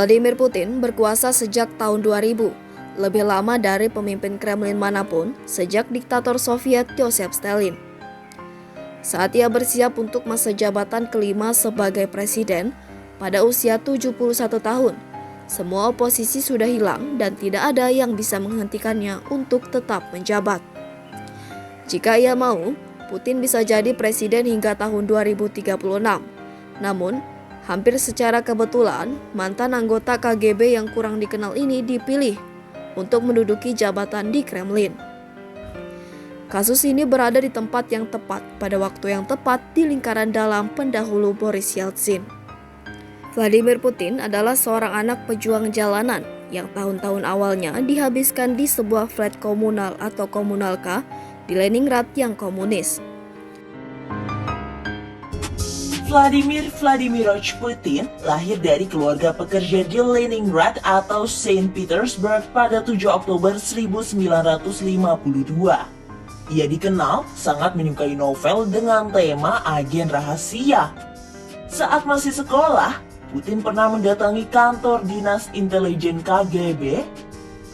Vladimir Putin berkuasa sejak tahun 2000, lebih lama dari pemimpin Kremlin manapun sejak diktator Soviet Joseph Stalin. Saat ia bersiap untuk masa jabatan kelima sebagai presiden pada usia 71 tahun, semua oposisi sudah hilang dan tidak ada yang bisa menghentikannya untuk tetap menjabat. Jika ia mau, Putin bisa jadi presiden hingga tahun 2036. Namun, hampir secara kebetulan, mantan anggota KGB yang kurang dikenal ini dipilih untuk menduduki jabatan di Kremlin. Kasus ini berada di tempat yang tepat pada waktu yang tepat di lingkaran dalam pendahulu Boris Yeltsin. Vladimir Putin adalah seorang anak pejuang jalanan yang tahun-tahun awalnya dihabiskan di sebuah flat komunal atau komunalka di Leningrad yang komunis. Vladimir Vladimirovich Putin lahir dari keluarga pekerja di Leningrad atau Saint Petersburg pada 7 Oktober 1952. Ia dikenal sangat menyukai novel dengan tema agen rahasia. Saat masih sekolah, Putin pernah mendatangi kantor dinas intelijen KGB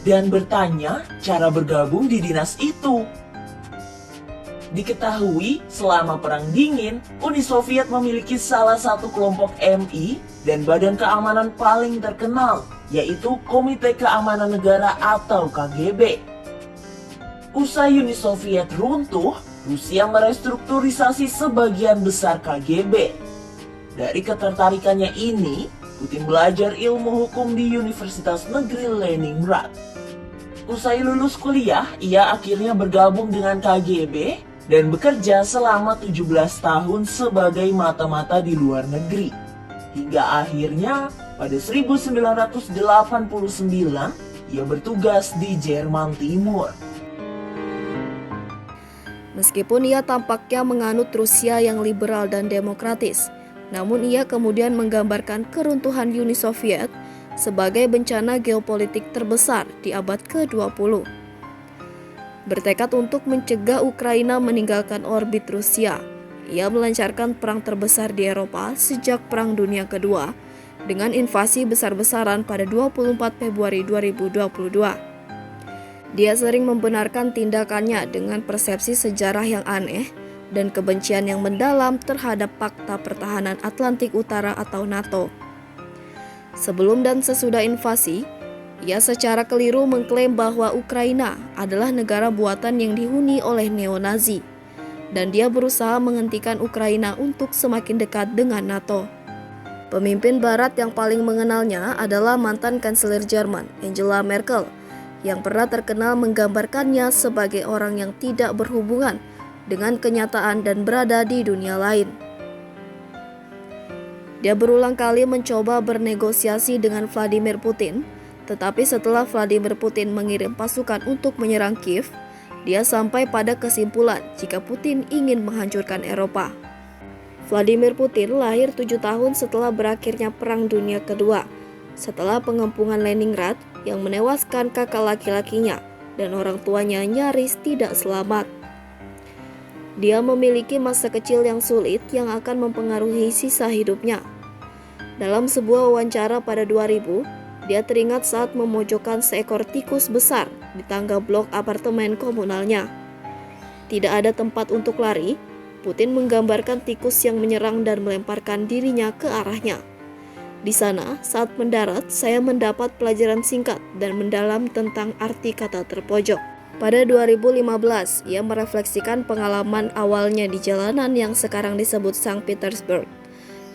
dan bertanya cara bergabung di dinas itu. Diketahui selama Perang Dingin, Uni Soviet memiliki salah satu kelompok MI dan badan keamanan paling terkenal, yaitu Komite Keamanan Negara atau KGB. Usai Uni Soviet runtuh, Rusia merestrukturisasi sebagian besar KGB. Dari ketertarikannya ini, Putin belajar ilmu hukum di Universitas Negeri Leningrad. Usai lulus kuliah, ia akhirnya bergabung dengan KGB dan bekerja selama 17 tahun sebagai mata-mata di luar negeri. Hingga akhirnya pada 1989 ia bertugas di Jerman Timur. Meskipun ia tampaknya menganut Rusia yang liberal dan demokratis, namun ia kemudian menggambarkan keruntuhan Uni Soviet sebagai bencana geopolitik terbesar di abad ke-20. Bertekad untuk mencegah Ukraina meninggalkan orbit Rusia, ia melancarkan perang terbesar di Eropa sejak Perang Dunia Kedua dengan invasi besar-besaran pada 24 Februari 2022. Dia sering membenarkan tindakannya dengan persepsi sejarah yang aneh dan kebencian yang mendalam terhadap Pakta Pertahanan Atlantik Utara atau NATO. Sebelum dan sesudah invasi, ia secara keliru mengklaim bahwa Ukraina adalah negara buatan yang dihuni oleh neo-Nazi, dan dia berusaha menghentikan Ukraina untuk semakin dekat dengan NATO. Pemimpin Barat yang paling mengenalnya adalah mantan Kanselir Jerman, Angela Merkel, yang pernah terkenal menggambarkannya sebagai orang yang tidak berhubungan dengan kenyataan dan berada di dunia lain. Dia berulang kali mencoba bernegosiasi dengan Vladimir Putin, tetapi setelah Vladimir Putin mengirim pasukan untuk menyerang Kiev, dia sampai pada kesimpulan jika Putin ingin menghancurkan Eropa. Vladimir Putin lahir 7 tahun setelah berakhirnya Perang Dunia Kedua, setelah pengepungan Leningrad yang menewaskan kakak laki-lakinya dan orang tuanya nyaris tidak selamat. Dia memiliki masa kecil yang sulit yang akan mempengaruhi sisa hidupnya. Dalam sebuah wawancara pada 2000, dia teringat saat memojokkan seekor tikus besar di tangga blok apartemen komunalnya. Tidak ada tempat untuk lari, Putin menggambarkan tikus yang menyerang dan melemparkan dirinya ke arahnya. Di sana, saat mendarat, saya mendapat pelajaran singkat dan mendalam tentang arti kata terpojok. Pada 2015, ia merefleksikan pengalaman awalnya di jalanan yang sekarang disebut Saint Petersburg.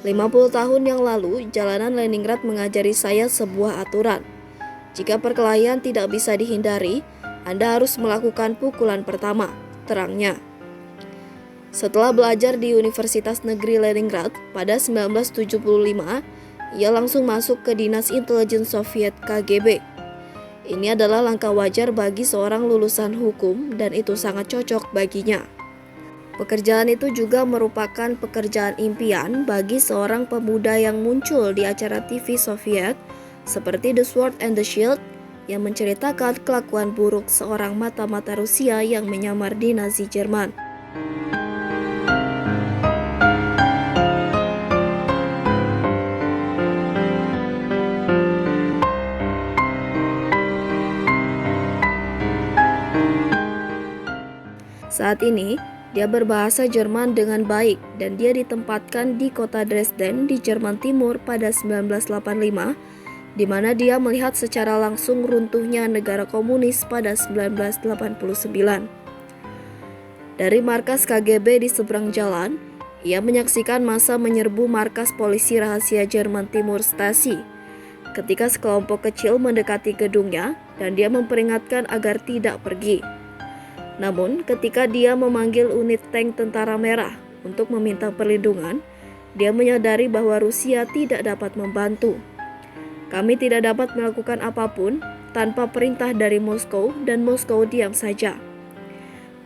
50 tahun yang lalu, jalanan Leningrad mengajari saya sebuah aturan. Jika perkelahian tidak bisa dihindari, Anda harus melakukan pukulan pertama, terangnya. Setelah belajar di Universitas Negeri Leningrad pada 1975, ia langsung masuk ke Dinas Intelijen Soviet KGB. Ini adalah langkah wajar bagi seorang lulusan hukum dan itu sangat cocok baginya. Pekerjaan itu juga merupakan pekerjaan impian bagi seorang pemuda yang muncul di acara TV Soviet seperti The Sword and the Shield yang menceritakan kelakuan buruk seorang mata-mata Rusia yang menyamar di Nazi Jerman. Saat ini, dia berbahasa Jerman dengan baik dan dia ditempatkan di kota Dresden di Jerman Timur pada 1985, di mana dia melihat secara langsung runtuhnya negara komunis pada 1989. Dari markas KGB di seberang jalan, ia menyaksikan masa menyerbu markas polisi rahasia Jerman Timur Stasi. Ketika sekelompok kecil mendekati gedungnya dan dia memperingatkan agar tidak pergi. Namun, ketika dia memanggil unit tank Tentara Merah untuk meminta perlindungan, dia menyadari bahwa Rusia tidak dapat membantu. Kami tidak dapat melakukan apapun tanpa perintah dari Moskow dan Moskow diam saja.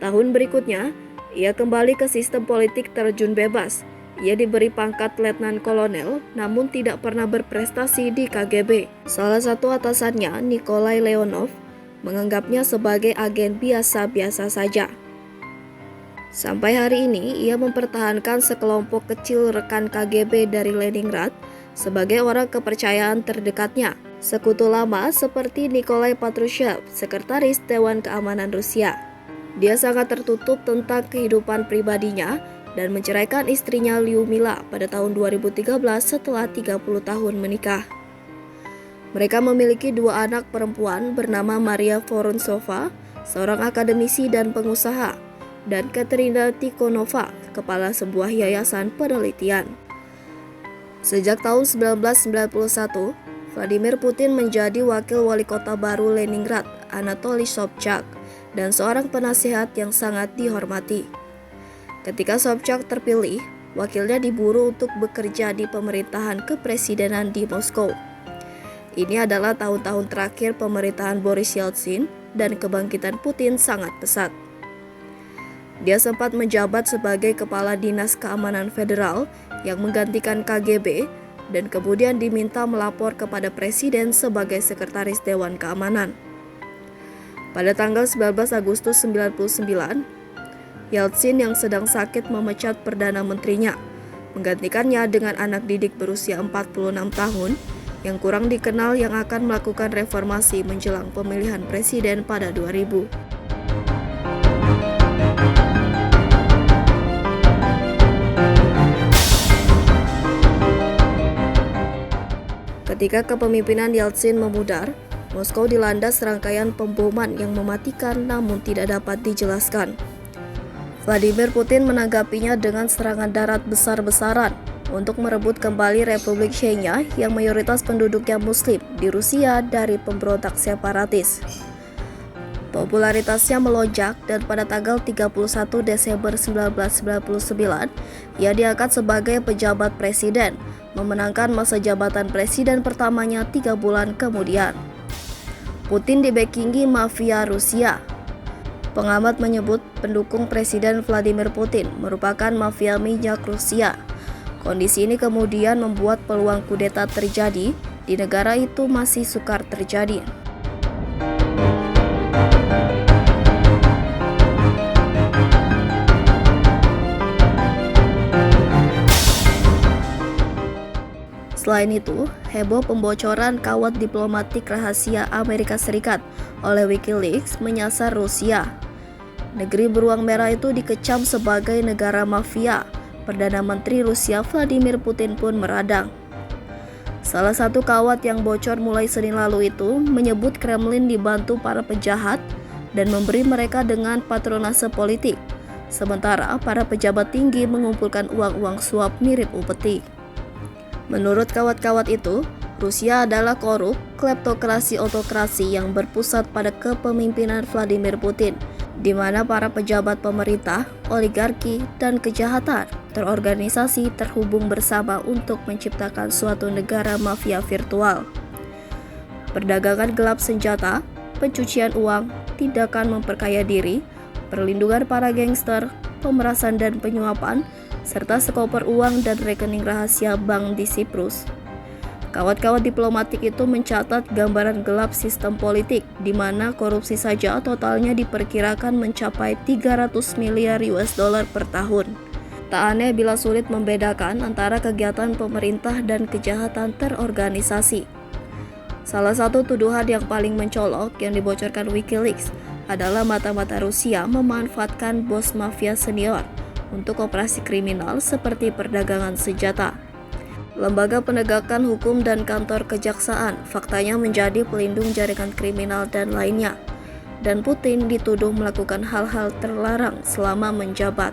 Tahun berikutnya, ia kembali ke sistem politik terjun bebas. Ia diberi pangkat letnan kolonel, namun tidak pernah berprestasi di KGB. Salah satu atasannya, Nikolai Leonov, menganggapnya sebagai agen biasa-biasa saja. Sampai hari ini, ia mempertahankan sekelompok kecil rekan KGB dari Leningrad sebagai orang kepercayaan terdekatnya. Sekutu lama seperti Nikolai Patrushev, sekretaris Dewan Keamanan Rusia. Dia sangat tertutup tentang kehidupan pribadinya dan menceraikan istrinya Lyudmila pada tahun 2013 setelah 30 tahun menikah. Mereka memiliki 2 anak perempuan bernama Maria Vorontsova, seorang akademisi dan pengusaha, dan Katerina Tikhonova, kepala sebuah yayasan penelitian. Sejak tahun 1991, Vladimir Putin menjadi wakil wali kota baru Leningrad, Anatoly Sobchak, dan seorang penasihat yang sangat dihormati. Ketika Sobchak terpilih, wakilnya diburu untuk bekerja di pemerintahan kepresidenan di Moskow. Ini adalah tahun-tahun terakhir pemerintahan Boris Yeltsin dan kebangkitan Putin sangat pesat. Dia sempat menjabat sebagai Kepala Dinas Keamanan Federal yang menggantikan KGB dan kemudian diminta melapor kepada Presiden sebagai Sekretaris Dewan Keamanan. Pada tanggal 19 Agustus 1999, Yeltsin yang sedang sakit memecat Perdana Menterinya, menggantikannya dengan anak didik berusia 46 tahun yang kurang dikenal yang akan melakukan reformasi menjelang pemilihan presiden pada 2000. Ketika kepemimpinan Yeltsin memudar, Moskow dilanda serangkaian pemboman yang mematikan namun tidak dapat dijelaskan. Vladimir Putin menanggapinya dengan serangan darat besar-besaran untuk merebut kembali Republik Chechnya yang mayoritas penduduknya Muslim di Rusia dari pemberontak separatis. Popularitasnya melonjak dan pada tanggal 31 Desember 1999, ia diangkat sebagai pejabat presiden, memenangkan masa jabatan presiden pertamanya 3 bulan kemudian. Putin dibackingi mafia Rusia. Pengamat menyebut pendukung Presiden Vladimir Putin merupakan mafia minyak Rusia. Kondisi ini kemudian membuat peluang kudeta terjadi di negara itu masih sukar terjadi. Selain itu, heboh pembocoran kawat diplomatik rahasia Amerika Serikat oleh Wikileaks menyasar Rusia. Negeri beruang merah itu dikecam sebagai negara mafia. Perdana Menteri Rusia Vladimir Putin pun meradang. Salah satu kawat yang bocor mulai Senin lalu itu menyebut Kremlin dibantu para penjahat dan memberi mereka dengan patronase politik, sementara para pejabat tinggi mengumpulkan uang-uang suap mirip upeti. Menurut kawat-kawat itu, Rusia adalah korup, kleptokrasi autokrasi yang berpusat pada kepemimpinan Vladimir Putin, di mana para pejabat pemerintah, oligarki, dan kejahatan terorganisasi terhubung bersama untuk menciptakan suatu negara mafia virtual. Perdagangan gelap senjata, pencucian uang, tindakan memperkaya diri, perlindungan para gangster, pemerasan dan penyuapan, serta sekoper uang dan rekening rahasia bank di Siprus. Kawat-kawat diplomatik itu mencatat gambaran gelap sistem politik, di mana korupsi saja totalnya diperkirakan mencapai 300 miliar US dollar per tahun. Tak aneh bila sulit membedakan antara kegiatan pemerintah dan kejahatan terorganisasi. Salah satu tuduhan yang paling mencolok yang dibocorkan Wikileaks adalah mata-mata Rusia memanfaatkan bos mafia senior untuk operasi kriminal seperti perdagangan senjata. Lembaga penegakan hukum dan kantor kejaksaan faktanya menjadi pelindung jaringan kriminal dan lainnya. Dan Putin dituduh melakukan hal-hal terlarang selama menjabat.